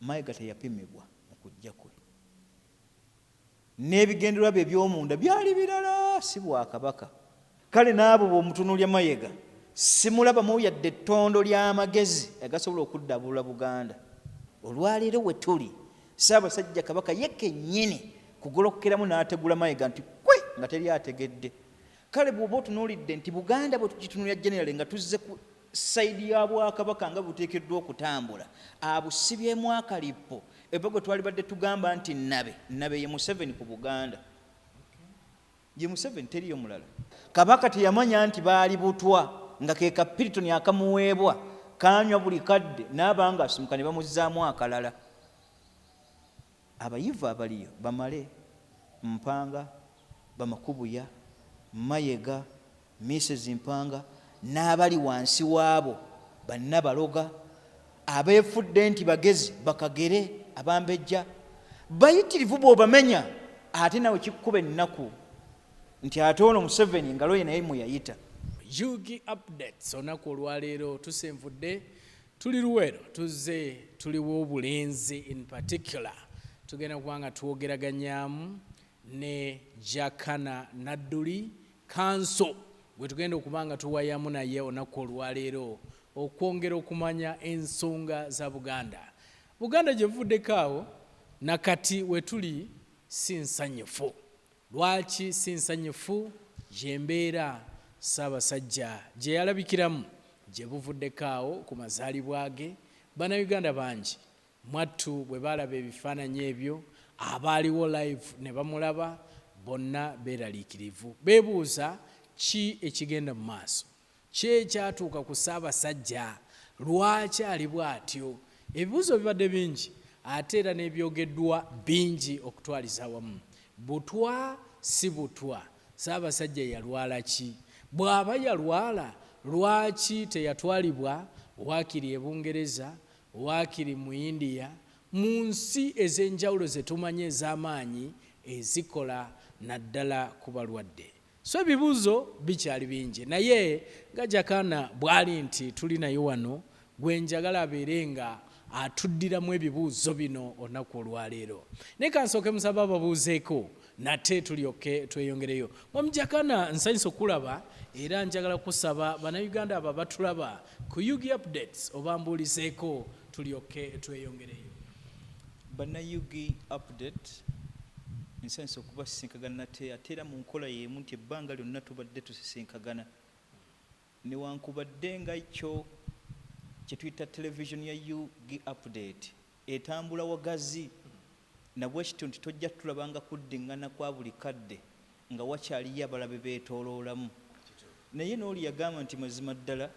Mayiga teyapimibwa mu kujja kwe, n'ebigendererwa bye eby'omunda byali birala, si Bwakabaka. Kale n'abo bw'omutunuulya Mayiga simulabamu yadde ettondo ly'amagezi agasobola okuddabulula Buganda. Olwaleero we tuli, Ssaabasajja Kabaka ye kennyini kugolokeramu n'ategula Mayiga nti kwe nga teri ategedde. Kale bw'oba otunuulidde nti Buganda bwe tugitunuulya generali nga tuzze ku sayidi ya Bwakabaka nga buteekeddwa okutambula, abusibyemu akalipo eba gwe twali badde tugamba nti nabe ye Museveni ku Buganda. Ye Museveni teriyo mulala. Kabaka teyamanya nti baali butwa nga ke kapitoni akamuweebwa kanywa buli kadde n'abanga asumuka ne bamuzzaamu akalala. Abayivu abaliyo bamale Mpanga, Bamakubuya, Mayiga, Mrs. Mpanga n'abali wansi waabo Bannabaloga, abeefudde nti bagezi Bakagere, Abambejja, bayitirivu bw'obamenya ate nawe kikkuba ennaku nti ate ono Museveni ngalo ye naye muyayita. Yugi updates olunaku olwaleero tusenvudde tuli Luweero tuzze tuliwo obulenzi in particular tugenda kubanga twogeraganyaamu ne Jakana Nadduli Kanso gwe tugenda okubanga tuwayamu naye olunaku olwaleero okwongera okumanya ensonga za Buganda. Buganda gye vuddeko awo nakati we tuli si nsanyufu. Lwaki si nsanyufu? Gy'embeera Ssaabasajja gye yalabikiramu gye buvuddeko awo ku mazaalibwa ge. Bannayuganda bangi mwattu bwe baalaba ebifaananyi ebyo, abaaliwo live ne bamulaba, bonna beeraliikirivu. Beebuuza ki ekigenda mu maaso, ki ekyatuuka ku Ssaabasajja, lwaki ali bw'atyo? Ebibuuzo bibadde bingi ate era n'ebyogeddwa bingi okutwaliza awamu. Butwa si butwa, Ssaabasajja yalwala ki? Bw'aba yalwala lwaki teyatwalibwa waakiri e Bungereza, waakiri mu India, mu nsi ez'enjawulo ze tumanyi ez'amaanyi ezikola naddala ku balwadde? So ebibuuzo bikyali bingi, naye nga Jakana bw'ali nti tuli naye wano gwe njagala abeere nga atuddiramu ebibuuzo bino olunaku olwaleero. Naye kansooke musaba ababuuzeeko nate tulyoke tweyongereyo. Mwami Jakana, nsanyusa okulaba era njagala kusaba Bannayuganda abo batulaba ku Yugi updates obambuulizeeko tulyoke tweyongereyo. Bannayugi update nsanyusa okubasisinkagana nate ate era mu nkola y'emu nti ebbanga lyonna tubadde tusisinkagana newankubadde nga ekyo kye tuyita television ya Yugi update etambula wagazi nabwe kityo nti tojja tulabanga kuddingana kwa buli kadde nga wakyaliyo abalabe beetooloolamu. Naye n'oli yagamba nti mazima ddala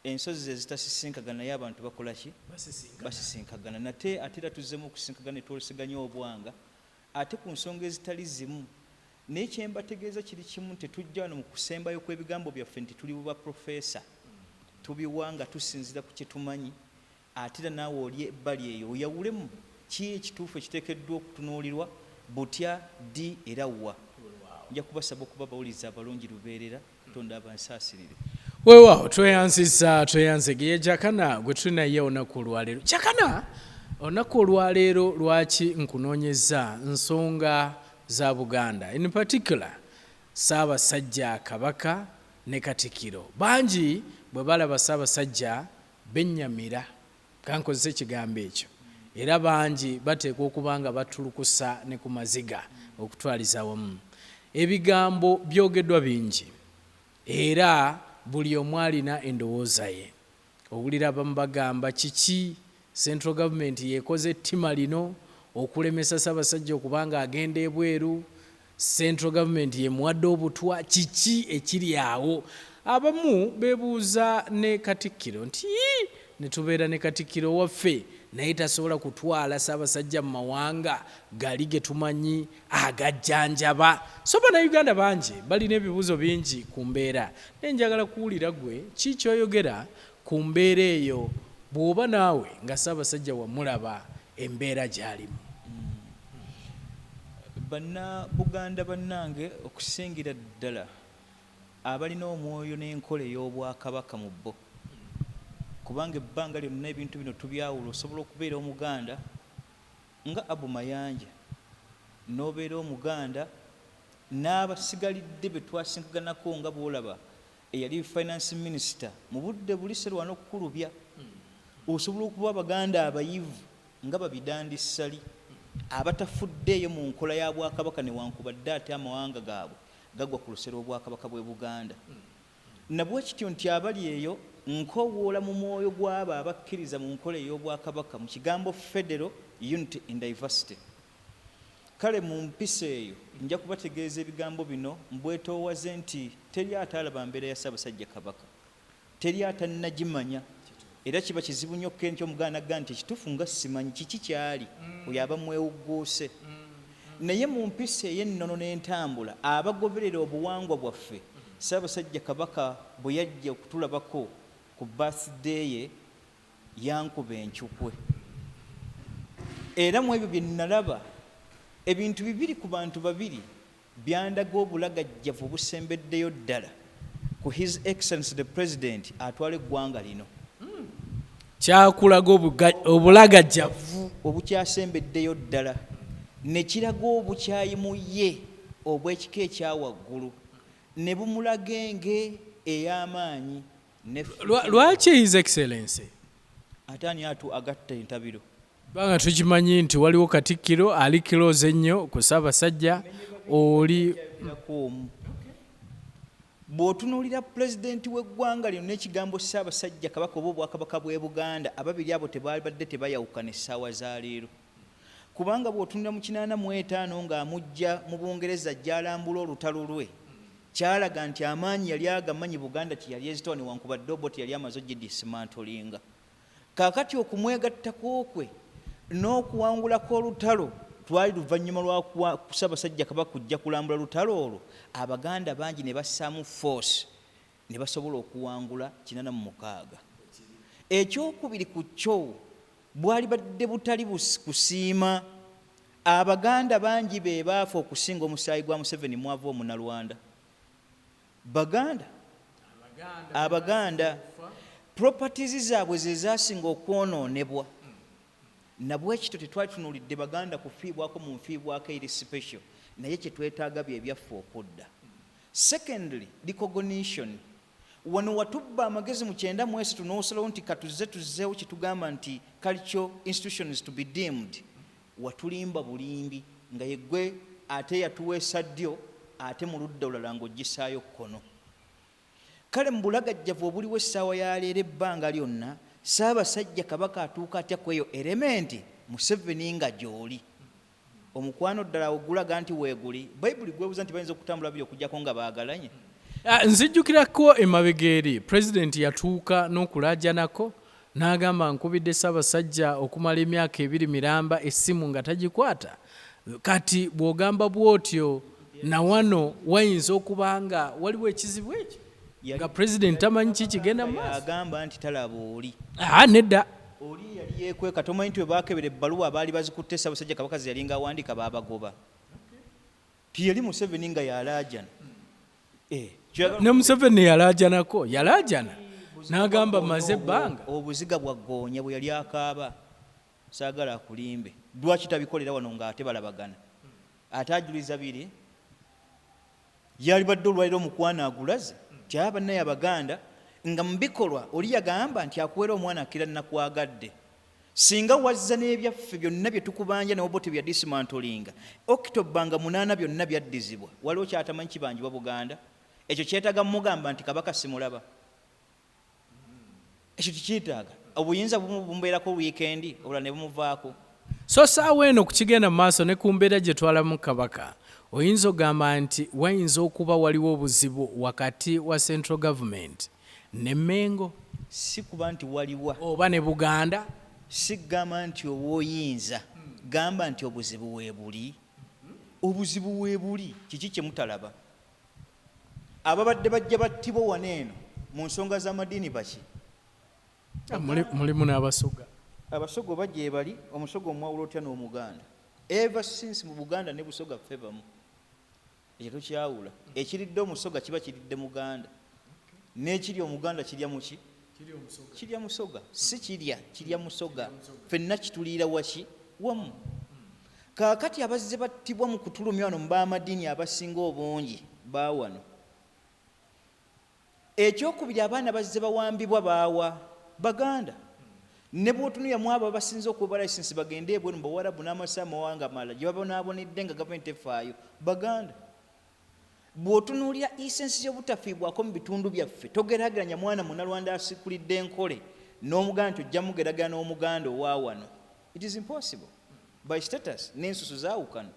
ensozi ze zitasisinkagana naye abantu bakola ki? Basisinkagana. Nate ate era tuzzemu okusisinkagana ne twolesiganya obwanga ate ku nsonga ezitali zimu. Naye kye mbategeeza kiri kimu nti tujja wano mu kusembayo kw'ebigambo byaffe nti tuli buba profesa tubiwanga tusinzira ku kye tumanyi ate era naawe oli ebbali eyo oyawulemu ki ekituufu ekiteekeddwa okutunuulirwa butya ddi era wa. Nja kubasaba okuba bawuliza abalungi lubeerera Katonda abansaasirire. Weewaawo tweyanzege Jakana gwe tuli naye olunaku olwaleero. Jakana, olunaku olwaleero lwaki nkunoonyeza nsonga za Buganda, in particular Ssaabasajja Kabaka ne Katikkiro. Bangi bwe balaba Ssaabasajja bennyamira, kankozesa ekigambo ekyo, era bangi bateekwa okuba nga batulukusa ne ku maziga okutwaliza awamu. Ebigambo byogeddwa bingi era buli omu alina endowooza ye. Owulira abamu bagamba kiki central government yekoze ettima lino okulemesa Ssaabasajja okubanga agenda ebweru, central government yemuwadde obutwa, kiki ekiri awo? Abamu beebuuza ne Katikkiro nti ne tubeera ne Katikkiro waffe naye tasobola kutwala Ssaabasajja mu mawanga gali ge tumanyi agajjanjaba. So Bannayuganda bangi balina ebibuuzo bingi ku mbeera, naye njagala kuwulira gwe ki ky'oyogera ku mbeera eyo bw'oba naawe nga Ssaabasajja wamulaba embeera gy'alimu. Bannabuganda bannange, okusingira ddala abalina omwoyo n'enkola ey'Obwakabaka mu bo, kubanga ebbanga lyonna ebintu bino tubyawula osobola okubeera omuganda nga Abu Mayanja n'obeera omuganda n'abasigalidde be twasiganako nga bw'olaba eyali finance minister mu budde buli Serwana okukulubya. Osobola okuba abaganda abayivu nga Babidandi Ssali abatafuddeeyo mu nkola ya Bwakabaka newankubadde ate amawanga gaabwe gagwa ku lusero obwakabaka bw'e Buganda. Nabwe kityo nti abali eyo nkowoola mu mwoyo gw'abo abakkiriza mu nkola ey'obwakabaka mu kigambo federal unity in diversity. Kale mu mpisa eyo nja kubategeeza ebigambo bino mbwetoowaze nti teri ataalaba mbeera ya Ssaabasajja Kabaka, teri atannagimanya, era kiba kizibu nnyo okukera nti omuganda agamba nti ekituufu nga simanyi kiki kyali, oyo aba mwewugguuse. Naye mu mpisa ey'ennono n'entambula abagoberera obuwangwa bwaffe Ssaabasajja Kabaka bwe yajja okutulabako ku birthday ye yankuba enkyukwe. Era mu ebyo bye nalaba ebintu bibiri ku bantu babiri byandaga obulagajjavu obusembeddeyo ddala ku His Excellency the President atwala eggwanga lino. Kyakulaga obulagajjavu obukyasembeddeyo ddala ne kiraga obukyayi mu ye obw'ekika ekyawaggulu ne bumulaga enge ey'amaanyi. Lwaki His Excellency? Ate ani agatta entabiro? Banga tukimanyi nti waliwo Katikkiro ali kiroze ennyo ku Ssaabasajja oli. Bw'otunuulira pulezidenti w'eggwanga lino n'ekigambo Ssaabasajja Kabaka oba obwakabaka bw'e Buganda, ababiri abo tebaalibadde tebayawukana essaawa za leero. Kubanga bw'otunula mu 85 ng'amujja mu Bungereza gy'alambula olutalo lwe, kyalaga nti amaanyi yali agamanyi Buganda teyali ezitowa newankubadde Obote yali amaze ogidismantolinga. Kaakati okumwegattako kwe n'okuwangulako olutalo twali luvannyuma lwa Ssaabasajja Kabaka kujja kulambula lutalo olwo, Abaganda bangi ne bassaamu force ne basobola okuwangula 86. Ekyokubiri ku kyo bwali badde butali kusiima. Abaganda bangi be baafa okusinga omusaayi gwa Museveni mwava Omunalwanda. Abaganda properties zaabwe ze zaasinga okwonoonebwa. Nabwe ekito tetwali tunuulidde Baganda kufiibwako mu nfiibwako eri special, naye kye twetaaga bye byaffe okudda. Secondly, recognition. Wano watubba amagezi mu 93 n'osalawo nti tuzzeewo kye tugamba nti cultural institutions to be deemed. Watulimba bulimbi nga yeggwe ate yatuweesa ddyo ate mu ludda olulala ng'oggisaayo kkono. Kale mu bulagajjavu obuliwo essaawa ya leero ebbanga lyonna, Ssaabasajja Kabaka atuuka atya ku eyo elementi Museveni nga gy'oli. Omukwano ddala ogulaga nti weeguli. Bayibuli gwebuuza nti bayinza okutambula biri okujjako nga baagalanye. Nzijjukirako emabega eri pulezidenti yatuuka n'okulaajanako n'agamba nkubidde Ssaabasajja okumala emyaka 2 miramba essimu nga tagikwata. Kati bw'ogamba bw'otyo na wano wayinza okuba nga waliwo ekizibu ekyo nga pulezidenti tamanyi kikigenda mu maaso. Agamba nti talaba oli. Nedda. Oli yali yeekweka, tomanyi nti bwe baakebera ebbaluwa abaali bazikutte Ssaabasajja Kabaka ze yali nga awandiika baabagoba. Tiyali Museveni nga yalaajana. Ne Museveni yalaajanako, yalaajana n'agamba maze ebbanga. Obuziga bwaggoonya bwe yali akaaba, saagala akulimbe. Lwaki tabikolera wano ng'ate balabagana? Ate ajuliza biri yalibadde olwaliro omukwana agulaze tyaba bannaye Abaganda nga mu bikolwa oli yagamba nti akuwera omwana akira nnakwagadde. Singa wazza n'ebyaffe byonna bye tukubanja n'Obote bya dismantolinga, October nga 8 byonna byaddizibwa, waliwo kyatamanyi kibanjibwa Buganda. Ekyo kyetaaga mugamba nti Kabaka simulaba. Ekyo tikyetaaga. Obuyinza bumbeerako weekend obula ne bumuvaako. So saawa eno kukigenda mu maaso ne ku mbeera gye twalamu Kabaka, oyinza ogamba nti wayinza okuba waliwo obuzibu wakati wa central government ne Mengo. Si kuba nti waliwa oba ne Buganda. Si gamba nti obuyinza, gamba nti obuzibu weebuli. Obuzibu weebuli kiki kye mutalaba? Ababadde bajja battibwa wano eno mu nsonga z'amadiini baki? Mulimu n'abasoga. Abasogo bajja ebali, omusogo omwawula otya n'Omuganda. Ever since mu Buganda ne Busoga ffe bamu. Ekyo tokyawula. Ekiridde omusoga kiba kiridde Muganda. N'ekiri Omuganda kirya muki? kirya musoga si kirya musoga ffenna kituliira waki wamu kaakati abazze battibwa mu kutulumya wano mu b'amadiini abasinga obungi baawano ekyokubiri abaana bazze bawambibwa baawa Baganda ne bw'otunuya mu abo abasinze okuba layisinsi bagende ebweru mu Bawarabu n'amasa amawanga amalala gye babonaabonedde nga gavumenti efaayo Baganda bw'otunuulira isensi y'obutafiibwako mu bitundu byaffe togeraageranya mwana munnalwanda asikulidde enkole n'omuganda nti ojja mugeragana n'omuganda owa wano. It is impossible by status n'ensusu zaawukana.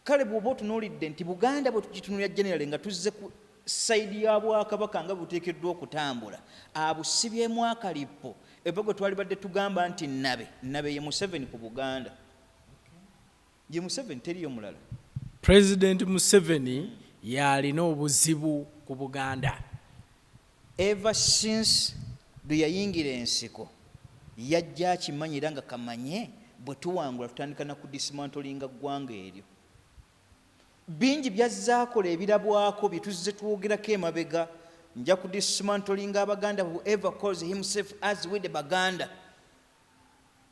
Kale bw'oba otunuulidde nti Buganda bwe tugitunulira generally nga tuzze ku sayidi ya Bwakabaka nga buteekeddwa okutambula abusibyemu akalipo eba gwe twali badde tugamba nti nabe ye Museveni ku Buganda. Ye Museveni teriyo mulala. President Museveni yalina obuzibu ku Buganda. Ever since lwe yayingira ensiko yajja akimanyira nga kamanye bwe tuwangula tutandika na kudismantlinga ggwanga eryo. Bingi byazaakola ebirabwako bye tuzze twogerako emabega nja kudismantlinga Abaganda whoever calls himself as with the Baganda.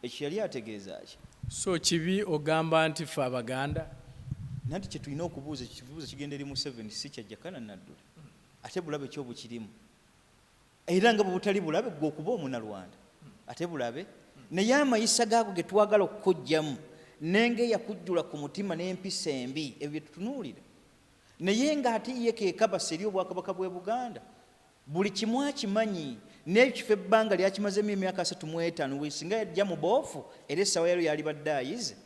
Ekyo yali ategeeza ki? So kibi ogamba nti ffe Abaganda? Nanti kye tulina okubuuza ekibuuzo kigenda eri Museveni si kyajjakana naddula ate bulabe kyobukirimu era nga bwe butali bulabe gwe okuba omunnalwanda ate bulabe naye amayisa gaago ge twagala okukojjamu nenge yakujjula ku mutima n'empisa embi ebyo bye tutunuulira naye ng'ate ye keekabasa eri Obwakabaka bw'e Buganda buli kimu akimanyi n'ekifo ebbanga lyakimazemu emyaka 35 weesinga yajja mu boofu era essaawa yalo yali badde ayize.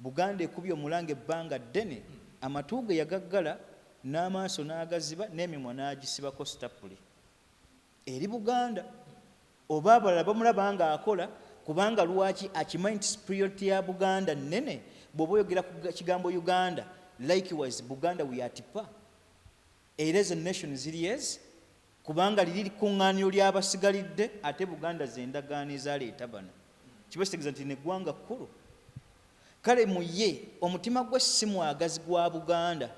Buganda ekubye omulanga ebbanga ddene amatu ge yagaggala n'amaaso n'agaziba n'emimwa n'agisibako stapule eri Buganda oba abalala bamulaba nga akola kubanga lwaki akimanyi nti superiority ya Buganda nnene bw'oba oyogera ku kigambo Uganda likewise Buganda we are tipa era as a nation ziriezi kubanga liri likuŋŋaaniro ly'abasigalidde ate Buganda z'endagaano ezaleeta bano kiba kitegeeza nti neggwanga kkulu. Kale mu ye omutima gwe si mwagazi gwa Buganda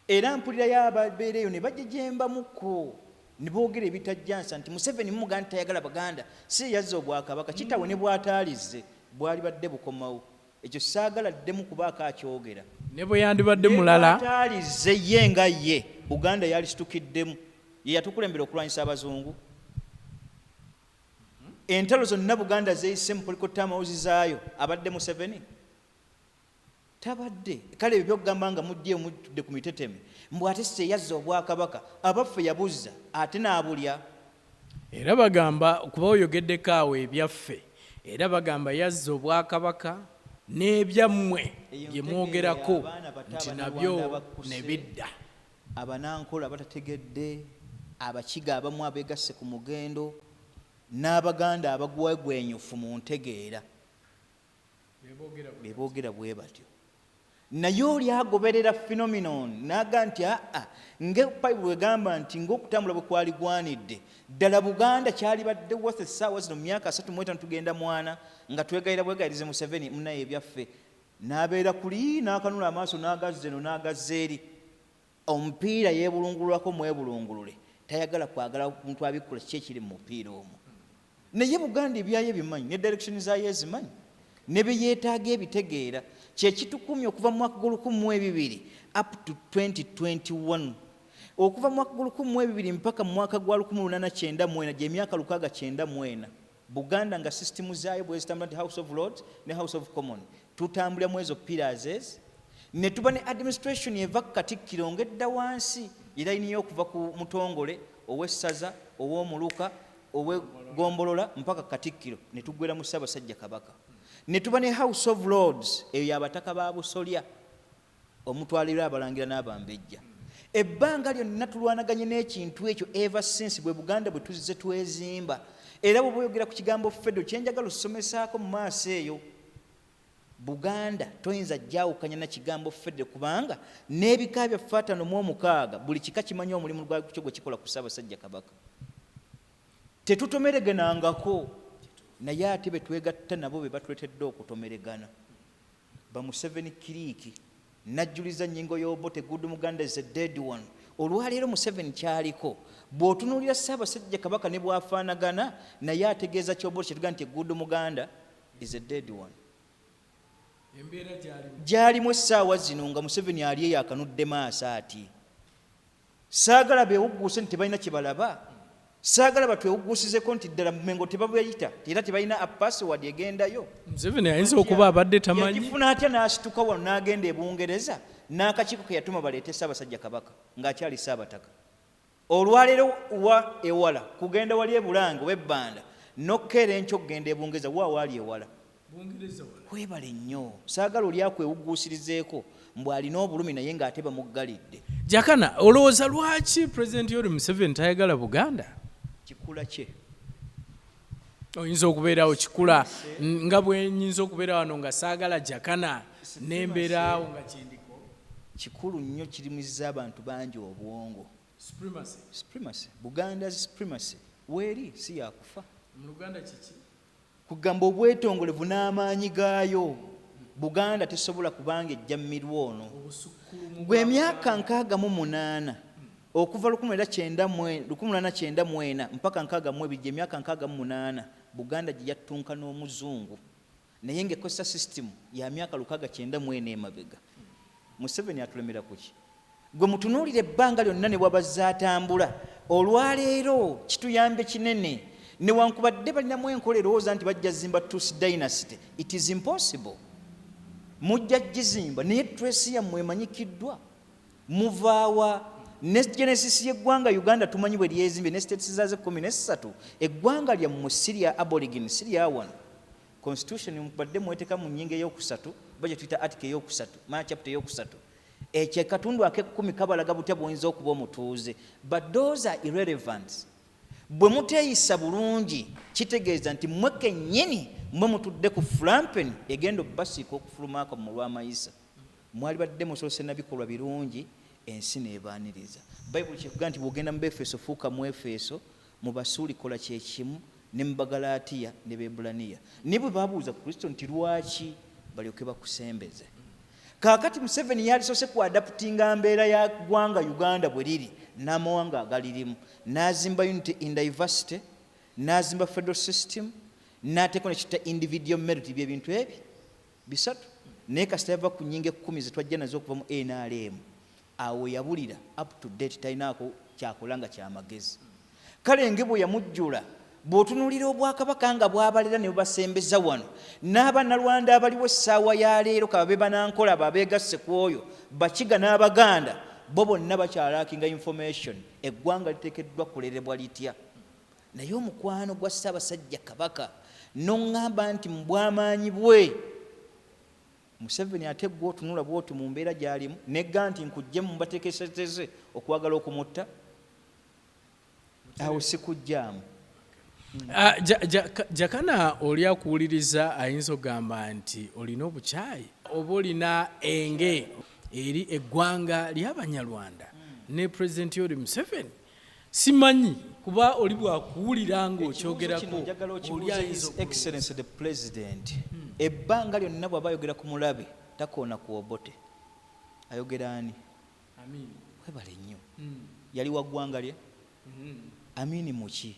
era mpulirayo ababeera eyo ne bajejembamuko ne boogera ebitajjansa nti Museveni mumuganda tayagala Baganda si yazza Obwakabaka kitawe ne bw'ataalizze bwali badde bukomawo ekyo saagala ddemu kubaako akyogera ne bwe yandibadde mulala ataalizze ye nga ye Buganda yali situkiddemu ye yatukulembera okulwanyisa abazungu. Entalo zonna Buganda zeyise mu polikota amawuzi zaayo abadde Museveni tabadde. Kale ebyo byokugamba nga mujje mutudde ku miteteme mbw ate se yazza Obwakabaka abaffe yabuzza ate n'abulya era bagamba okuba oyogeddeko awo ebyaffe era bagamba yazza Obwakabaka n'ebyammwe gye mwogerako nti nabyo ne bidda. Abanankola batategedde abakiga abamu abeegasse ku mugendo n'Abaganda abagwegwenyufu mu ntegeera beboogera bwe batyo naye oli agoberera phenomenon n'aga nti ng'Ebbayibuli egamba nti ng'okutambula bwe kwali gwanidde ddala Buganda kyali badde wose essaawa zino mu myaka 35 tugenda mwana nga twegayira bwegayirize Museveni munaye ebyaffe n'abeera kuli n'akanula amaaso n'agazza eno n'agazza eri omupiira yeebulungululako mwebulungulule tayagala kwagala muntu abikkula kiki ekiri mu mupiira omwo naye Buganda ebyayo bimanyi ne direction zaayo ezimanyi ne bye yeetaaga ebitegeera kyekitukumye okuva mu mwaka gwa 2000 up to 2021 okuva mu mwaka gwa 2000 mpaka mu mwaka gwa 1894 gy'emyaka 694 Buganda nga system zaayo bwe zitambula nti House of Lords ne House of Commons tutambulira mu ezo pillars ne tuba ne administration eva ku Katikkiro ng'edda wansi era iniyo okuva ku mutongole ow'essaza ow'omuluka ow'egombolola mpaka Katikkiro ne tuggwera mu Ssaabasajja Kabaka ne tuba ne House of Lords eyo abataka ba Busolya omutwalira abalangira n'abambejja ebbanga lyonna tulwanaganye n'ekintu ekyo ever since bwe Buganda bwe tuzze twezimba era bwe boyogera ku kigambo feddo kyenjagala osomesaako mu maaso eyo Buganda toyinza jjawukanya na kigambo fedde kubanga n'ebika bya 56 buli kika kimanyi omulimu gwakyo gwe kikola ku Ssaabasajja Kabaka tetutomereganangako naye ate betwegatta nabo be batuletedde okutomeregana ba Museveni kiriiki najjuliza nnyingo y'Obote Good Muganda is a dead one olwaleero Museveni kyaliko bw'otunuulira Ssaabasajja Kabaka ne bw'afaanagana naye ategeeza ky'obola kyetugaa nti egguudo Muganda is a dead one. Gyalimu essaawa zino nga Museveni ali eyo akanudde maaso ati. Saagala beewugguuse nti tebalina kye balaba. Saagala batwewugguusizeko nti ddala Mengo tebabayita era tebalina password egendayo. Museveni ayinza okuba abadde tamanyi. Yagifuna atya n'asituka wano n'agenda e Bungereza n'akakiiko ke yatuma baleete Ssaabasajja Kabaka ng'akyali Ssaabataka. Olwaleero wa ewala kugenda wali e Bulange w'ebbanda n'okkeera enkyo okugenda e Bungereza wa waali ewala. Kwebale nnyo. Saagala oli akwewugguusirizeeko mbw alina obulumi naye ng'ate bamuggalidde. Jakana, olowooza lwaki Pulezidenti Yoweri Museveni tayagala Buganda? Kikula kye. Oyinza okubeerawo kikula nga bwe nnyinza okubeera wano nga saagala Jakana n'embeeraawo nga kyendiko. Kikulu nnyo kirimizza abantu bangi obwongo. Supremacy. Buganda's supremacy. Weeri si yakufa. Mu Luganda kiki? Kugamba obwetongolevu n'amaanyi gaayo. Buganda tesobola kubanga ejja mmirwa ono. Gwe emyaka 68 okuva 1894 mpaka 62 emyaka 68 Buganda gye yattunka n'omuzungu naye ng'ekozesa system ya myaka 694 emabega. Museveni atulemera kuki? Gwe mutunuulire ebbanga lyonna ne bwabazza atambula. Olwaleero kituyambe kinene newankubadde balinamu enkola erowooza nti bajja zimba Tutsi dynasty. It is impossible. Mujja gizimba naye trace yammwe emanyikiddwa. Muvaawa ne genesis y'eggwanga Uganda tumanyi bwe lyezimbe ne states zaaze 13. Eggwanga lyammwe si lya aborigine si lya wano. Constitution mubadde mweteeka mu nnyingo ey'okusatu bajja tuyita article ey'okusatu chapter ey'okusatu. Ekyo katundu ak'ekkumi kabalaga butya bw'oyinza okuba omutuuze. But those are irrelevant. Bwe muteeyisa bulungi kitegeeza nti mmwe kennyini mmwe mutudde ku flampen egenda obbasiika okufulumaako mu lw'amayisa. Mwali badde musoose na bikolwa birungi ensi n'ebaaniriza. Bayibuli kyekugaa nti bw'ogenda mu Befeso fuuka mu Efeso, mu Basuuli kola kye kimu, ne mu Bagalaatiya ne Beebulaniya. Ne bwe baabuuza Kristo nti lwaki balyoke bakusembeze. Kaakati Museveni yalisoose ku adaputinga mbeera ya ggwanga Uganda bwe liri n'amawanga agalirimu. N'azimba unity in diversity, n'azimba federal system, n'ateeka ne kita individual merit by'ebintu ebi bisatu. Naye kasita yava ku nnyingo 10 ze twajja nazo okuva mu NRM. Awo yabulira up to date talinaako kyakola nga kyamagezi. Kale ngebwe yamujjula bw'otunuulira obwakabaka nga bw'abalera ne bubasembeza wano n'Abannalwanda abaliwo essaawa ya leero kababe banankola abeegasse ku oyo Bakiga n'Abaganda bo bonna bakyalaakinga information. Eggwanga liteekeddwa kulerebwa litya. Naye omukwano gwa Ssaabasajja Kabaka n'oŋŋamba nti mu bw'amaanyi bwe Museveni ate gwe otunula bw'oti mu mbeera gy'alimu negga nti nkuggyemu mubateekeseteze okwagala okumutta. Awo si kujjaamu. Jakana oli akuwuliriza ayinza okugamba nti olina obukyayi oba olina enge eri eggwanga ly'Abanyarwanda ne Pulezidenti Yoweri Museveni. Simanyi kuba oli bwakuwulira ng'okyogerako oli ayinza Excellency the President. Ebbanga lyonna bw'aba ayogera ku mulabe takoona ku Obote. Ayogera ani? Amin. Webale nnyo. Yali wa ggwanga lye? Amini muki?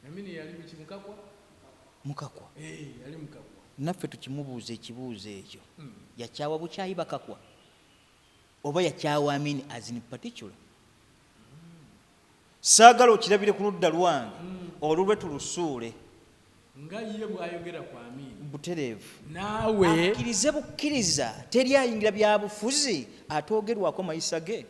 Amini yali Mukakwa? Mukakwa. Yali Mukakwa. Naffe tukimubuuza ekibuuzo ekyo. Yakyawa bukyayi Bakakwa? Oba yakyawa Amini as in particular? Saagala okirabire ku ludda lwange olulwe tulusuule. Nga ye bw'ayogera ku Amini. Butereevu. Naawe akkirize bukkiriza teri ayingira byabufuzi atoogerwako mayisa ge.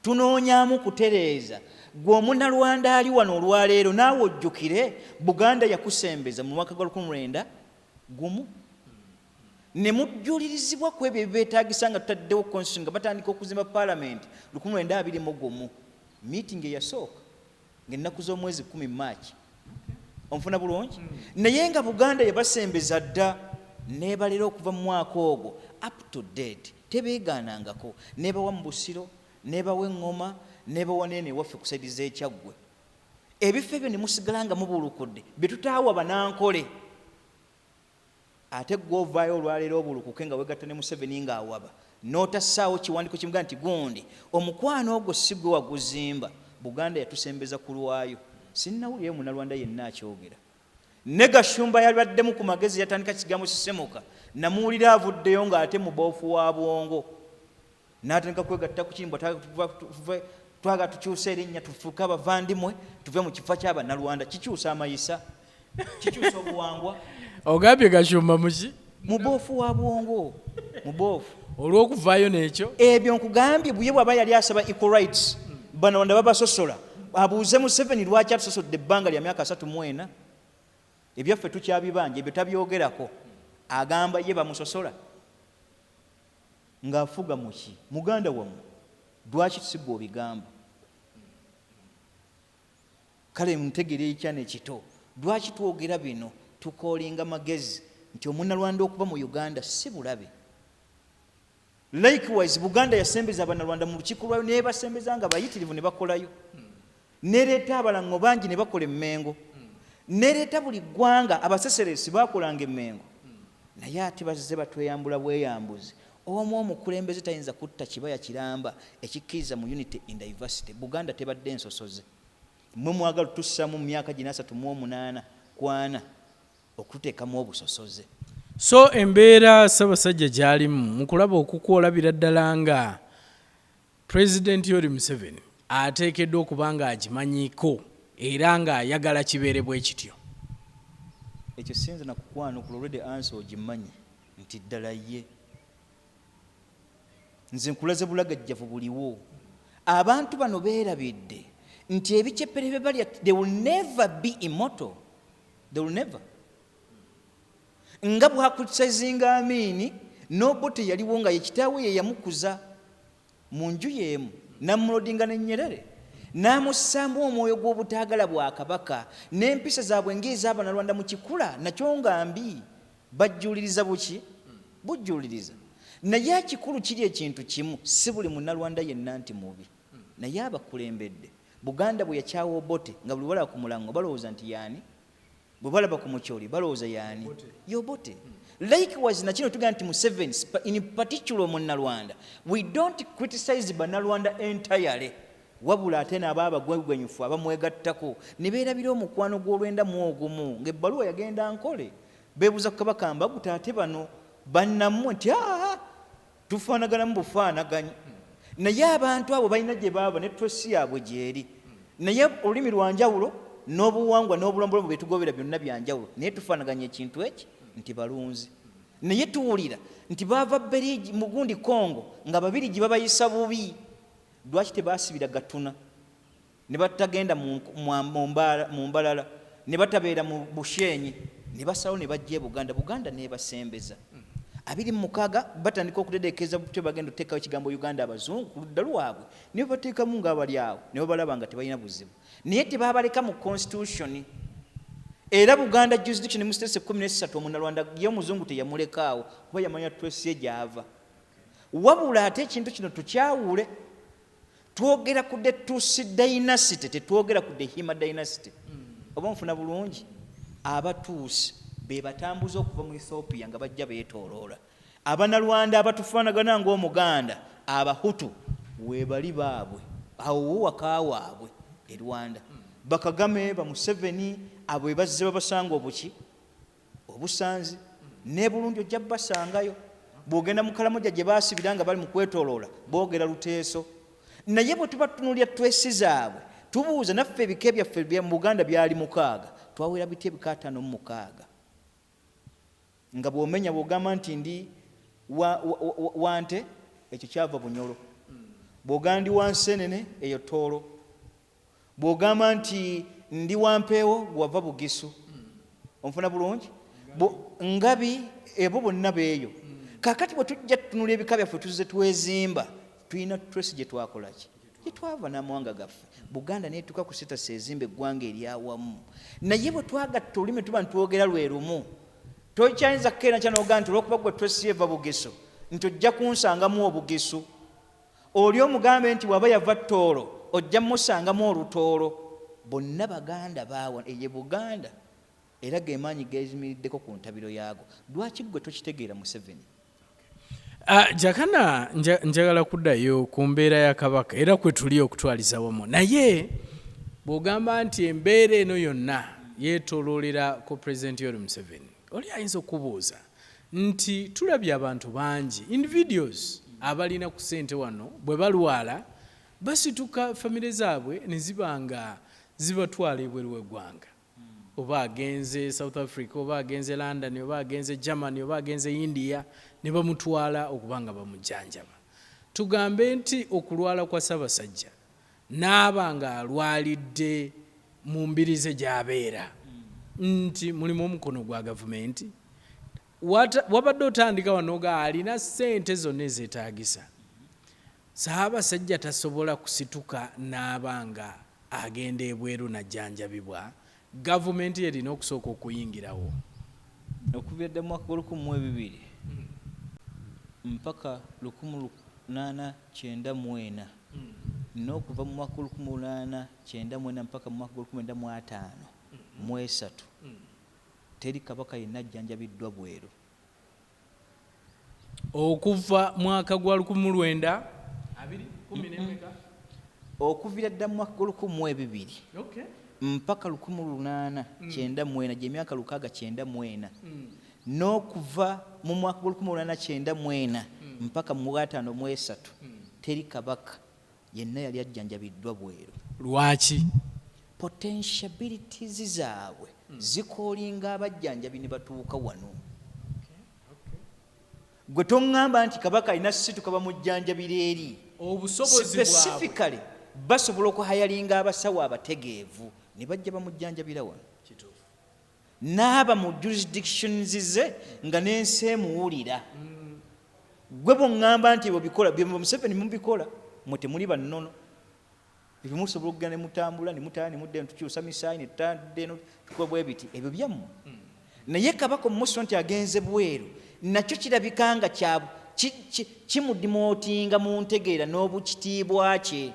Tunoonyaamu kutereeza. Gwe Omunnalwanda ali wano olwaleero naawe ojjukire Buganda yakusembeza mu mwaka gwa 1901 ne mujjulirizibwa ku ebyo ebibeetaagisa nga tutaddewo constitution nga batandika okuzimba paalamenti 1921. Meeting eyasooka ng'ennaku z'omwezi 10 March. Onfuna bulungi? Naye nga Buganda yabasembeza dda neebalera okuva mu mwaka ogwo up to date tebeegaanangako. Neebawa mu Busiro, neebawa eŋŋoma, neebawa neene ewaffe ku saidi z'Ekyaggwe. Ebifo ebyo ne musigala nga mubulukudde bye tutaawa banankole. Ate gw'ovaayo olwaleero obulukuke nga wegatta ne Museveni ng'awaba n'otassaawo kiwandiiko kimuga nti gundi omukwano ogwo si gwe waguzimba. Buganda yatusembeza ku lwayo. Sinnawulirayo munnalwanda yenna akyogera. Ne Gashumba yabaddemu ku magezi yatandika kigambo kisemuka. Namuwulira avuddeyo ng'ate mu boofu wa bwongo. N'atandika kwegatta ku kirimbo twaga tukyusa erinnya tufuuke abavandimwe tuve mu kifo ky'abannalwanda. Kikyusa amayisa, kikyusa obuwangwa. Ogambye Gashumba muki? Mu boofu wa bwongo, mu boofu. Olw'okuvaayo n'ekyo ebyo nkugambye buye bw'aba yali asaba equal rights bannalwanda babasosola abuuze Museveni lwaki atusosodde ebbanga lya myaka 34. Ebyaffe tukyabibanja ebyo tabyogerako. Agamba ye bamusosola ng'afuga muki muganda wammwe lwaki tusigwa obigamba. Kale muntegere ekyana ekito lwaki twogera bino tukoolinga magezi nti omunnalwanda okuba mu Uganda si bulabe. Likewise Buganda yasembeza abannalwanda mu lukiiko lwayo n'ebasembeza nga bayitirivu ne bakolayo. Nereeta abalango bangi ne bakola emmengo. Nereeta buli ggwanga abaseseresi bakolanga emmengo. Naye ate bazze batweyambula bweyambuzi. Omu omukulembeze tayinza kutta kibaya kiramba ekikkiriza mu unity in diversity. Buganda tebadde ensosoze. Mmwe mwagala tussamu mu myaka gina 38 kwana okuteekamu obusosoze. So embeera Ssaabasajja gy'alimu mu kulaba okukwolabira ddala nga Pulezidenti Yoweri Museveni ateekeddwa okuba ng'agimanyiiko era ng'ayagala kibeere bwe kityo. Ekyo siyinza nakukwanukula olwedde ansi ogimanyi nti ddala ye. Nze nkulaze bulagajjavu buliwo. Abantu bano beerabidde nti ebiceppere bye balya they will never be immortal. They will never. Nga bwakusazinga Amini n'Obote yaliwo nga ye kitaawe ye yamukuza mu nju y'emu n'amulodinga ne Nyerere n'amussaamu omwoyo gw'obutaagala bwa Kabaka n'empisa zaabwe ng'ez'abannalwanda mu kikula nakyo nga mbi bajjuliriza buki bujjuliriza. Naye ekikulu kiri ekintu kimu si buli munnalwanda yenna nti mubi naye abakulembedde. Buganda bwe yakyawa Obote nga buli balaba ku mulango balowooza nti yaani, bwe balaba ku mukyoli balowooza yaani y'Obote. Likewise na kino tugamba nti Museveni in particular munnalwanda we don't criticize bannalwanda entirely wabula ate n'abaabagwenyufu abamwegattako ne beerabira omukwano gw'olwenda mu ogumu ng'ebbaluwa yagenda nkole beebuuza ku Kabaka mbaguta ate bano bannammwe nti tufaanagana mu bufaanaganyi. Naye abantu abo balina gye baaba ne twesi yaabwe gyeri. Naye olulimi lwa njawulo n'obuwangwa n'obulombolombo bye tugobera byonna bya njawulo naye tufaanaganya ekintu eki nti balunzi. Naye tuwulira nti baava Berigi mu gundi Kongo nga Babirigi babayisa bubi. Lwaki tebaasibira Gatuna ne batagenda mu Mbalala ne batabeera mu Bushenyi ne basalawo ne bajja e Buganda. Buganda n'ebasembeza. 26 batandika okutedeekeza butyo bagenda oteekawo ekigambo Uganda abazungu ku ludda lwabwe ne bateekamu ng'abali awo ne balaba nga tebalina buzibu naye tebaabaleka mu constitution. Era Buganda jurisdiction mu state 13 omunnalwanda ye omuzungu teyamulekaawo kuba yamanya twesi ye gy'ava. Wabula ate ekintu kino tukyawule. Twogera ku the Tutsi dynasty tetwogera ku the Hima dynasty. Oba nfuna bulungi. Abatuusi be batambuza okuva mu Ethiopia nga bajja beetooloola. Abannalwanda abatufaanagana ng'Omuganda Abahutu weebali baabwe awo waka waabwe e Rwanda. Bakagame ba Museveni abo bazze babasanga obuki obusanzi ne bulungi ojja basangayo. Bwogenda mu Kalamoja gye baasibira nga bali mu kwetooloola boogera Luteeso. Naye bwe tuba tunuulira twesi zaabwe tubuuza naffe ebika byaffe bya mu Buganda byali 6 twawera biti ebika 56 nga bw'omenya bw'ogamba nti ndi wante ekyo kyava Bunyoro. Bw'ogamba ndi Wansenene eyo Tooro. Bw'ogamba nti ndi Wampeewo wava Bugisu. Onfuna bulungi Ngabi ebo bonna beeyo. Kakati bwe tujja tutunula ebika byaffe tuzze twezimba tulina twesi gye twakola ki gye twava n'amawanga gaffe. Buganda neetuka ku sitasi ezimba eggwanga eryawamu naye bwe twagatta olulimi tuba ntwogera lwe lumu. Tokyayinza kukeera kyanoga nti olwokuba gwe twesi eva Bugisu nti ojja kunsangamu Obugisu. Oli omugambe nti waba yava Tooro ojja musangamu Olutooro. Bonna Baganda baawa eye Buganda era ge maanyi geezimiriddeko ku ntabiro yaago. Lwaki gwe tokitegeera Museveni? Jakana njagala kuddayo ku mbeera ya kabaka era kwe tuli okutwaliza wamu naye bw'ogamba nti embeera eno yonna yeetooloolera ku pulezidenti Yoweri Museveni oli ayinza okubuuza nti tulabye abantu bangi individuals abalina ku ssente wano bwe balwala basituka famire zaabwe ne zibanga zibatwala ebweru w'eggwanga oba agenze South Africa oba agenze London oba agenze Germany oba agenze India ne bamutwala okubanga bamujjanjaba. Tugambe nti okulwala kwa Ssaabasajja n'abanga alwalidde mu mbirize gy'abeera nti mulimu omukono gwa gavumenti wabadde otandika wanoga alina ssente zonna ezeetaagisa Ssaabasajja tasobola kusituka n'abanga agenda ebweru najjanjabibwa gavumenti erina okusooka okuyingirawo okuviira mu mwaka 2002 mpaka 1894 n'okuva mu mwaka 1894 mpaka mu mwaka 1905 mu3 teri kabaka yenna ajjanjabiddwa bweru okuva mwaka gwa 1900 okuviira dda mu mwaka 2002 mpaka 1894 gy'emyaka 694 n'okuva mu mwaka 1894 mpaka mu 5 teri kabaka yenna yali ajjanjabiddwa bweru. Lwaki? Potentialities zaabwe zikoolinga abajjanjabi ne batuuka wano. Gwe toŋŋamba nti kabaka alina situka bamujjanjabira eri obusobozi bwabwe specifically basobola okuhayalinga abasawo abategeevu ne bajja bamujjanjabira wano n'aba mu jurisdictions ze nga n'ensi emuwulira. Gwe bw'oŋŋamba nti bobikola bye Museveni mubikola mwe temuli bannono ebyo musobola okugenda ne mutambula ne mutaya ne mudde ne tukyusa misaayi ne tutandudde eno tukola bwe biti ebyo byammwe. Naye kabaka omuso nti agenze bweru nakyo kirabika nga kimudimootinga mu ntegeera n'obukitiibwa kye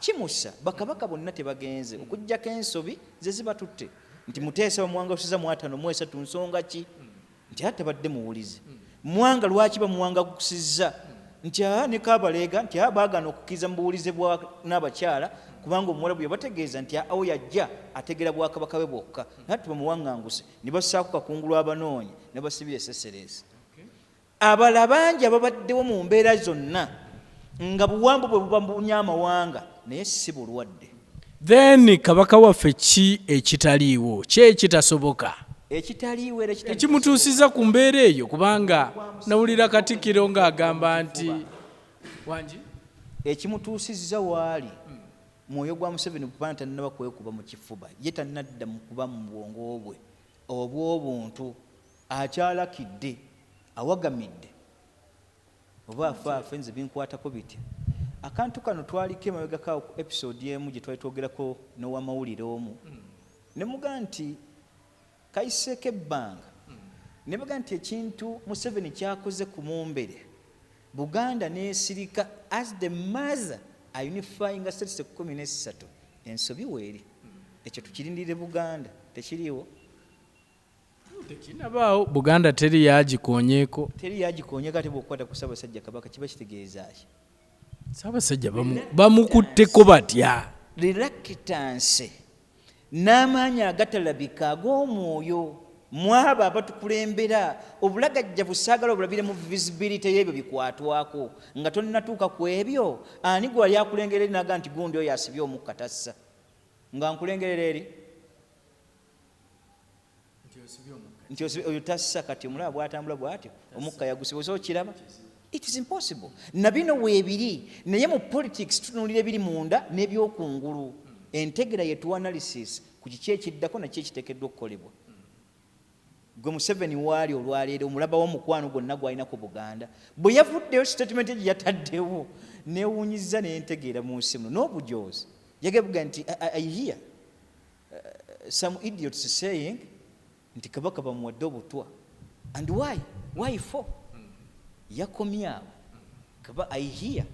kimussa. Bakabaka bonna tebagenze okuggyako ensobi ze zibatutte nti Muteesa bamuwangasiza mu 5 mu 3 nsonga ki nti ate badde muwulize Mwanga lwaki bamuwangagusizza nti ne Kabaleega nti baagana okukkiriza mu buwulize bwa n'abakyala kubanga omuwala bwe yabategeeza nti awo yajja ategeera bwakabaka bwe bwokka nati bamuwaŋŋanguse ne bassaako kakungulu abanoonyi ne basibira esseseresi. Abala bangi ababaddewo mu mbeera zonna nga buwambu bwe buba bunya amawanga naye si bulwadde. Then kabaka waffe ki ekitaliiwo ki ekitasoboka ekitaliiwo era ekimutuusiza ku mbeera eyo kubanga nawulira Katikkiro ng'agamba nti wangi ekimutuusizza waali mwoyo gwa Museveni kupana tannaba kwekuba mu kifuba ye tannadda mu kuba mu bwongo bwe obw'obuntu akyalakidde awagamidde oba afaafe nze binkwatako bitya. Akantu kano twaliko emabega kawo ku episode emu gye twali twogerako n'owamawulire omu ne mugaa nti kayiseeko ebbanga ne baga nti ekintu Museveni kyakoze ku Mumbere Buganda n'esirika as the mother a unifying states 13 ensobi weeri ekyo tukirindire Buganda tekiriiwo tekinabaawo Buganda teri yagikonyeeko ate bw'okukwata ku Ssaabasajja Kabaka kiba kitegeeza ki? Ssaabasajja bamukutteko batya reluctance n'amaanyi agatalabika ag'omwoyo mwaba abatukulembera obulagajja busaagala obulabire mu visibility y'ebyo bikwatwako nga tonnatuuka ku ebyo ani gwe wali akulengera eri naga nti gundi oyo asibye omukka tassa nga nkulengerera eri nti oyo tassa kati omulaba bw'atambula bw'atyo omukka yagusibwa oso okiraba. It is impossible. Na bino weebiri naye mu politics tutunulira ebiri munda n'ebyokungulu entegeera yetu analysis ku kiki ekiddako nakyo ekiteekeddwa okukolebwa. Gwe Museveni waali olwaleero omulaba w'omukwano gwonna gw'alina ku Buganda bwe yavuddeyo statement gye yataddewo neewuunyiza n'entegeera mu nsi muno n'obujoozi yagebuga nti I hear some idiots saying nti kabaka bamuwadde obutwa and why for yakomye awo kaba I hear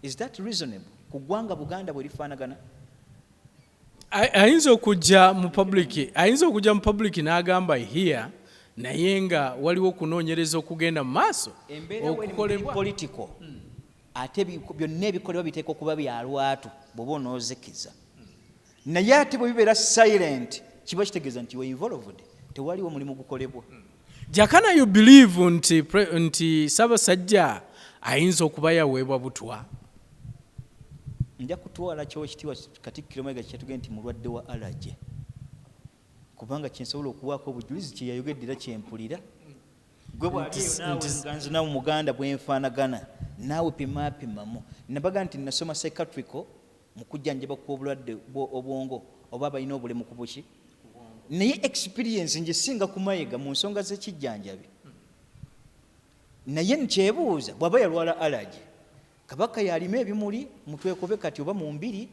is that reasonable ku ggwanga Buganda bwe lifaanagana? ayinza okujja mu public n'agamba here naye nga waliwo okunoonyereza okugenda mu maaso okukolebwa political ate byonna ebikolebwa biteekwa okuba bya lwatu bw'oba onoozikiza naye ate bwe bibeera silent kiba kitegeeza nti we involved tewaliwo mulimu gukolebwa. Jakana you believe nti Ssaabasajja ayinza okuba yaweebwa butwa? Nja kutwala ky'ekitiibwa Katikkiro Mayiga kyatugenda nti mulwadde wa allergy kubanga kyensobola okuwaako obujulizi kye yayogedde era kyempulira gwe bw'aliyo naawe nganze naawe Muganda bwenfaanagana naawe pimapimamu. Nabaga nti nasoma psychiatrical mu kujjanjaba kw'obulwadde obwongo oba abalina obulemu ku buki naye experience nje singa ku Mayiga mu nsonga z'ekijjanjabi naye nkyebuuza bw'aba yalwala allergy Kabaka yalima ebimuli mutwekobe kati oba mu mbiri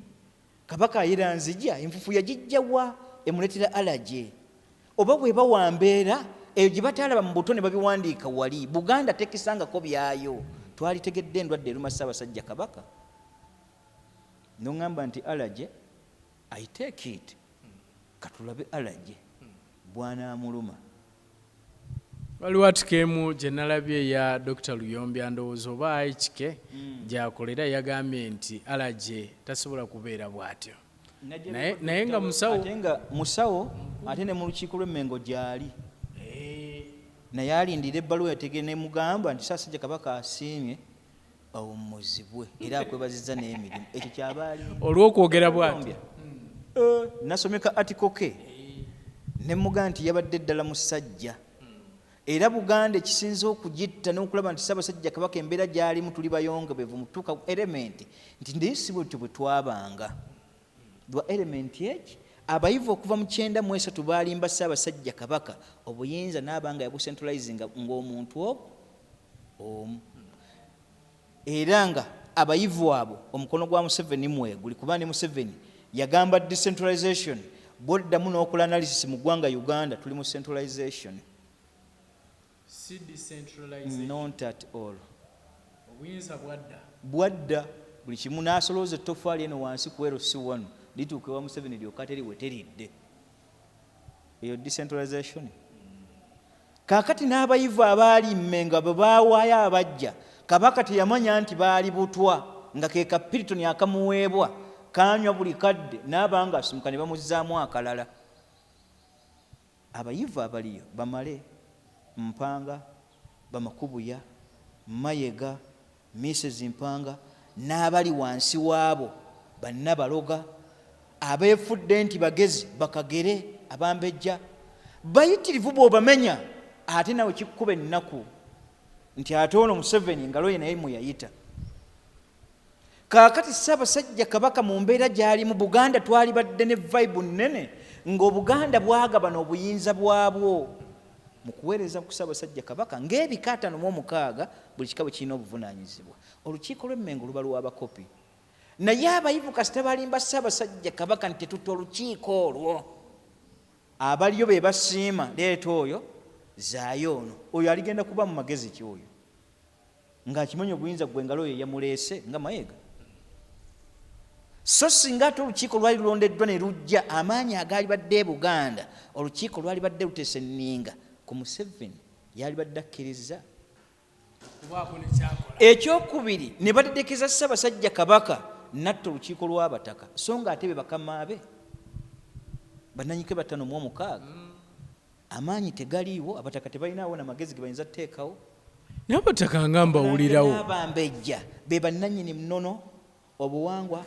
Kabaka ayera nzija enfufu yagijjawa emuletera allergy oba bweba wambeera eyo gye batalaba mu buto ne babiwandiika wali Buganda tekisangako byayo twalitegedde endwadde eruma Ssaabasajja Kabaka noŋŋamba nti allergy I take it katulabe allergy bw'anaamuluma. Waliwo atikemu gye nalabye ya Dr. Luyombi ndowooza oba Aikike gy'akolera yagambye nti allergy tasobola kubeera bw'atyo naye nga musawo ate ne mu lukiiko lw'Emmengo gy'ali naye alindira ebbaluwa yategere ne mugamba nti Ssaabasajja Kabaka asiimye awummuzibwe era akwebazizza n'emirimu ekyo kyaba olw'okwogera bw'atyo. Nasomeka article ke ne mugamba nti yabadde ddala musajja era Buganda ekisinza okugitta n'okulaba nti Ssaabasajja Kabaka embeera gy'alimu tuli bayongebevu mutuuka element nti ndisi bwetyo bwe twabanga lwa element eki abayivu okuva mu 93 baalimba Ssaabasajja Kabaka obuyinza n'abanga yabucentralizinga ng'omuntu omu era nga abayivu abo omukono gwa Museveni mweguli kuba ne Museveni yagamba decentralization bwoddamu n'okola analysis mu ggwanga Uganda tuli mu centralization. Si decentralization. Not at all. Obuyinza bwadda buli kimu n'asolooza ettoffaali eno wansi ku LC1 lituuka ewa Museveni lyokka teriwe teridde eyo decentralization. Kaakati n'abayivu abaali Mmengo bwe baawaayo abajja Kabaka teyamanya nti baali butwa nga ke kapitoni akamuweebwa kanywa buli kadde n'abanga asumuka ne bamuzzaamu akalala. Abayivu abaliyo Bamale, Mpanga, Bamakubuya, Mayiga, Mrs. Mpanga n'abali wansi waabo Bannabaloga abeefudde nti bagezi Bakagere Abambejja bayitirivu bw'obamenya ate nawe kikkuba ennaku nti ate ono Museveni ngalo ye naye muyayita. Kaakati Ssaabasajja Kabaka mu mbeera gy'ali mu Buganda twali badde ne vibe nnene ng'Obuganda bwagabana obuyinza bwabwo mu kuweereza ku Ssaabasajja Kabaka ng'ebika 56 buli kika bwe kirina obuvunaanyizibwa. Olukiiko lw'Emmengo luba lw'abakopi naye abayivu kasita balimba Ssaabasajja Kabaka nti tetutta olukiiko olwo abaliyo be basiima leeta oyo zaayo oyo aligenda kuba mu magezi ki oyo ng'akimanya obuyinza gwe ngalo ye yamuleese nga Mayiga. So singa ate olukiiko lwali lulondeddwa ne lujja amaanyi agaali badde Buganda olukiiko lwali badde luteese nninga ku Museveni yali badde akkiriza. Ekyokubiri ne bateteekeza Ssaabasajja Kabaka natta olukiiko lw'abataka so nga ate be bakama be bannanyike 5 amaanyi tegaliiwo abataka tebalinawo n'amagezi ge bayinza tteekawo n'abataka nga mbawulirawo n'abambejja be bannannyini munono obuwangwa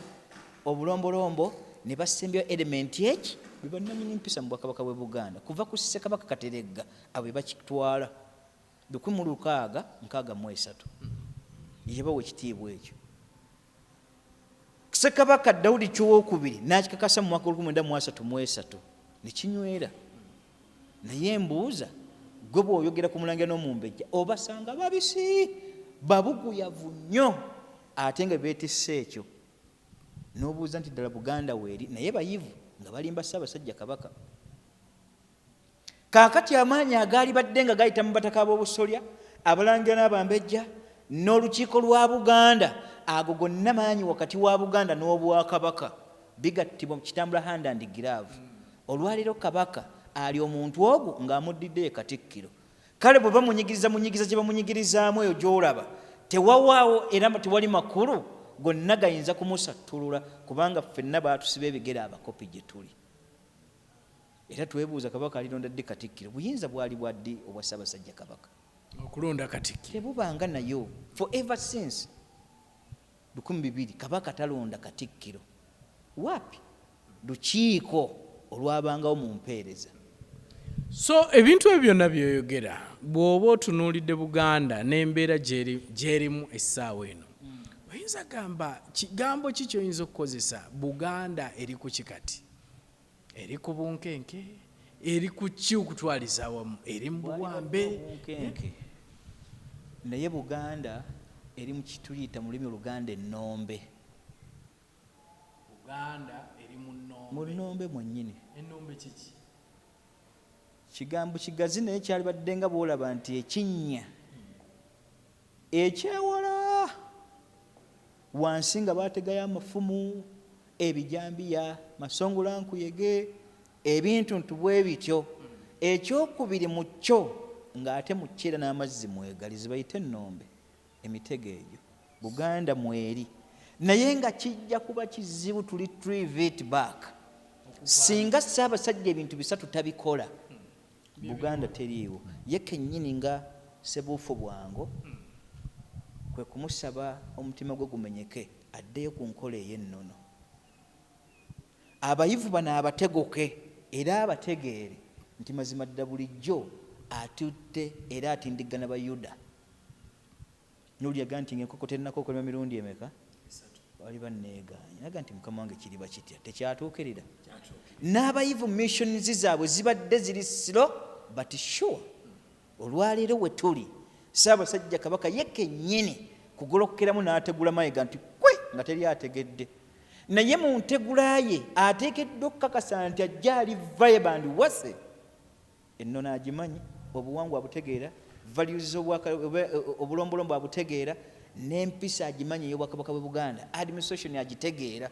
obulombolombo ne basembyayo element eki be bannannyini mpisa mu Bwakabaka bw'e Buganda kuva ku Ssekabaka Kateregga abo bakitwala 1663 yebawa ekitiibwa ekyo. Ssekabaka Daudi Kyowokubiri n'akikakasa mu mwaka 1933 ne kinywera naye mbuuza gwe bw'oyogera ku Mulangira n'Omumbejja obasanga babisi babuguyavu nnyo ate nga beetisse ekyo n'obuuza nti ddala Buganda weeri naye bayivu nga balimba Ssaabasajja Kabaka. Kaakati amaanyi agaali badde nga gayita mu bataka ab'obusolya Abalangira n'Abambejja n'olukiiko lwa Buganda ago gonna maanyi wakati wa Buganda n'Obwakabaka bigattibwa mu kitambula hand and glove. Olwaleero Kabaka ali omuntu ogwo ng'amuddidde Katikkiro kale bwe bamunyigiriza kye bamunyigirizaamu eyo gy'olaba tewawaawo era tewali makulu gonna gayinza kumusattulula kubanga ffenna baatusiba ebigere abakopi gye tuli. Era twebuuza Kabaka alironda ddi Katikkiro, buyinza bwali bwa ddi obwa Ssaabasajja Kabaka? Okulonda Katikkiro Tebubanga nayo forever since 2000 Kabaka talonda Katikkiro. Wapi? Lukiiko olwabangawo mu mpeereza. So ebintu ebyo byonna byoyogera bw'oba otunuulidde Buganda n'embeera gyerimu essaawa eno, oyinza gamba kigambo ki ky'oyinza okukozesa Buganda eri ku kikati? Eri ku bunkenke? Eri ku ki okutwaliza awamu? Eri mu buwambe? Naye Buganda eri mu kituyita mu lulimi Oluganda ennombe. Buganda eri mu nnombe. Mu nnombe mwennyini. Ennombe kiki? Kigambo kigazi naye kyalibadde nga bw'olaba nti ekinnya ekyewala wansi nga baategayo amafumu, ebijambiya, masongolankuyege, ebintuntu bwe bityo. Ekyokubiri mu kyo ng'ate mu kyeera n'amazzi mwegalizi bayite ennombe, emitego egyo Buganda mweri. Naye nga kijja kuba kizibu tuli trivet back singa Ssaabasajja ebintu bisatu tabikola, Buganda teriiwo. Ye kennyini nga Ssebuufu Bwango kwe kumusaba omutima gwe gumenyeke addeyo ku nkola ey'ennono. Abayivu bano abategoke era abategeere nti mazima ddala bulijjo atutte era atindigana Bayuda. N'olyaga nti ng'enkoko terinnakokolebwa mirundi emeka? Bali banneegaanye naga nti Mukama wange kiriba kitya, tekyatuukirira. N'abayivu missions zaabwe zibadde ziri slow but sure. Olwaleero we tuli Ssaabasajja Kabaka ye kennyini kugolokkeramu n'ategula Mayiga nti kwe nga teri ategedde. Naye mu ntegula ye ateekeddwa okukakasa nti ajja ali vibrant wase ennono agimanyi, obuwangwa abutegeera, values obulombolombo abutegeera, n'empisa agimanyi ey'Obwakabaka bwe Buganda, administration agitegeera.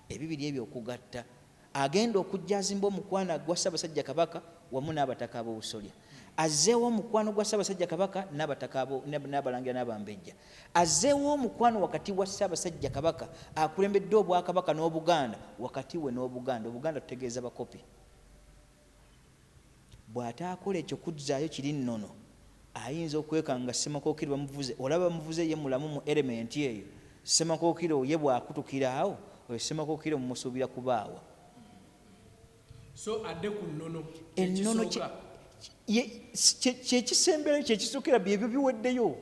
Ebibiri ebyo okugatta agenda okujja azimba omukwano gwa Ssaabasajja Kabaka wamu n'abataka ab'obusolya. Azzeewo omukwano gwa Ssaabasajja Kabaka n'abalangira n'abambejja. Azzeewo omukwano wakati wa Ssaabasajja Kabaka akulembedde Obwakabaka n'Obuganda, wakati we n'Obuganda. Obuganda tutegeeza bakopi. Bw'ataakola ekyo kuzzaayo kiri nnono, ayinza okwekanga Ssemakookiro bamuvuze. Olaba bamuvuze ye mulamu mu elementi eyo. Ssemakookiro ye bw'akutukira awo, oyo Ssemakookiro mumusuubira kubaawa. So adde ku nnono. Ennono kyekisemberayo kyekisukira byebyo biweddeyo.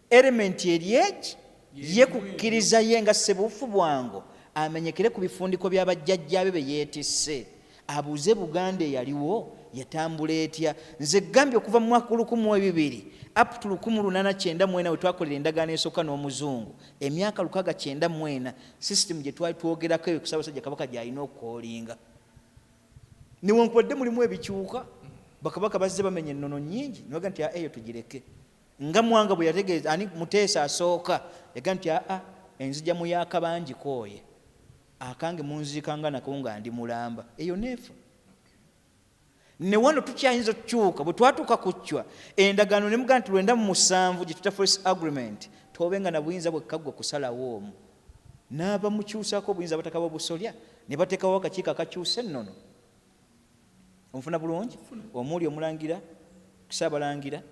Elementi eri eki ye kukkiriza ye nga Ssebuufu Bwango amenyekere ku bifundiko by'abajjajjaabe be yeetisse. Abuuze Buganda eyaliwo yatambula etya. Nze gambye okuva mu mwaka 1200 up to 1894 we twakolera endagaano esooka n'Omuzungu, emyaka 694 system gye twali twogerako eyo ku Ssaabasajja Kabaka gy'alina okukoolinga. Newankubadde mulimu ebikyuka, bakabaka bazze bamenya ennono nnyingi nibaga nti eyo tugireke. Nga Mwanga bwe yategeeza ani Muteesa asooka yaga nti enzija mu yaakabangi kooye akange munziikanga nako nga ndi mulamba, eyo neefa. Ne wano tukyayinza okukyuka bwe twatuuka ku ccwa endagaano ne mugaa nti 97 gye tuta first agreement tobenga na buyinza bwekkaggwe kusalawo omu. N'aba mukyusaako obuyinza abataka b'obusolya ne bateekawo akakiiko akakyusa ennono. Onfuna bulungi? Omuli omulangira, Ssaabalangira,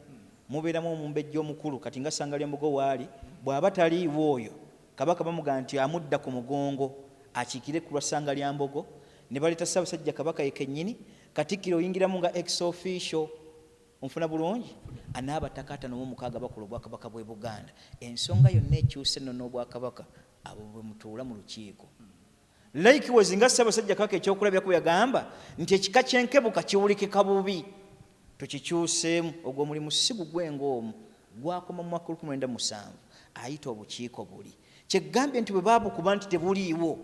mubeeramu omumbejja omukulu kati nga Ssangalyambogo waali, bw'aba taliiwo oyo Kabaka bamugaa nti amudda ku mugongo akiikire ku lwa Ssangalyambogo, ne baleeta Ssaabasajja Kabaka ye kennyini, Katikkiro oyingiramu nga ex officio. Onfuna bulungi? Anaabataka 56 bakola Obwakabaka bw'e Buganda. Ensonga yonna ekyuse nno n'Obwakabaka abo bwe mutuula mu lukiiko. Likewise nga Ssaabasajja Kabaka ekyokulabyaku yagamba nti ekika ky'enkebuka kiwulikika bubi, tukikyuseemu. Ogwo mulimu si gugwengaomu gwakoma mu mwaka 1907 ayita obukiiko buli. Kyegambye nti bwe baabukuba nti tebuliiwo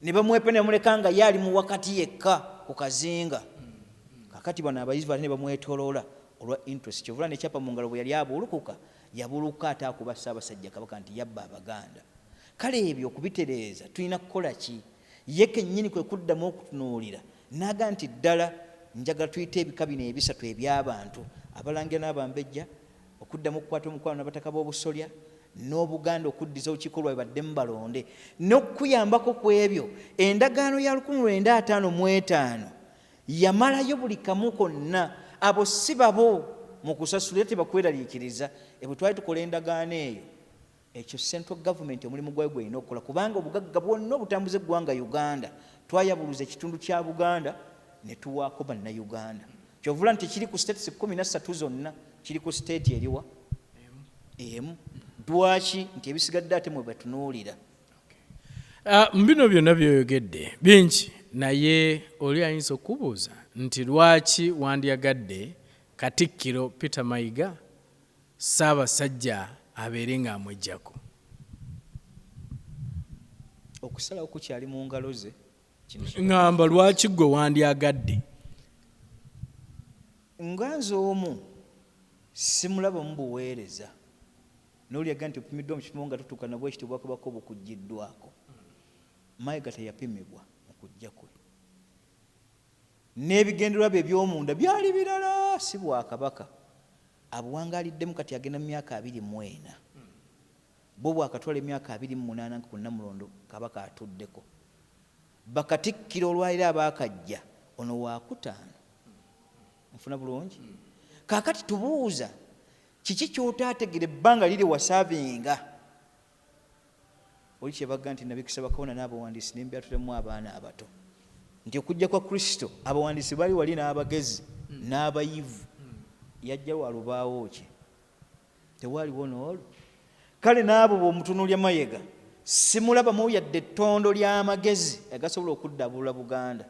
ne bamwepe ne bamuleka nga ye ali mu wakati yekka ku kazinga. Kakati bano abayizi bali ne bamwetoloola olwa interest. Kyovula ne kyapa mu ngalo bwe yali abulukuka yabuluka ate akuba Ssaabasajja Kabaka nti yabba Abaganda. Kale ebyo okubitereeza tulina kukola ki? Ye kennyini kwe kuddamu okutunuulira n'aga nti ddala njagala tuyite ebika bino ebisatu eby'abantu abalangira n'abambejja okuddamu okukwata omukwano n'abataka b'obusolya n'Obuganda okuddiza olukiiko lwabwe baddemu balonde n'okuyambako ku ebyo. Endagaano ya 1955 yamalayo buli kamu konna. Abo si babo mu kusasula tebakweraliikiriza. Bwe twali tukola endagaano eyo, ekyo central government omulimu gwayo gwalina okukola, kubanga obugagga bwonna obutambuza eggwanga Uganda twayabuluza ekitundu kya Buganda ne tuwaako bannayuganda. Kyovula nti kiri ku states 13 zonna, kiri ku state eriwa emu. Lwaki? Nti ebisigadde ate mwe batunuulira. Mbino byonna byoyogedde bingi, naye oli ayinza okubuuza nti lwaki wandyagadde Katikkiro Peter Mayiga Ssaabasajja abeere ng'amweggyako? Okusalawo kukyali mu ngalo ze. Ngamba lwaki gwe wandyagadde? Nganze omu simulaba mu buweereza. N'olyaga nti opimiddwa mu kipimo nga tutuuka nabwo ekitibwa bwakabako obukuggiddwako. Mayiga teyapimibwa mu kujja kwe. N'ebigendererwa bye eby'omunda byali birala, si Bwakabaka. Abuwangaliddemu kati agenda mu myaka 24. Bo bwakatwala emyaka 28 ku Namulondo Kabaka atuddeko. Bakatikkiro olwaliro abaakajja ono waakutaano. Nfuna bulungi? Kaakati tubuuza, kiki ky'otaategera ebbanga liri wasaavinga? Oli kyebaga nti nabikisa bakabona n'abawandiisi n'embyatulemu abaana abato. Nti okujja kwa Kristo abawandiisi bali wali n'abagezi n'abayivu. Yajja wa lubaawo ki? Tewaaliwo n'olwo. Kale n'abo bw'omutunuulya Mayiga simulabamu yadde ettondo ly'amagezi agasobola okuddabulula Buganda.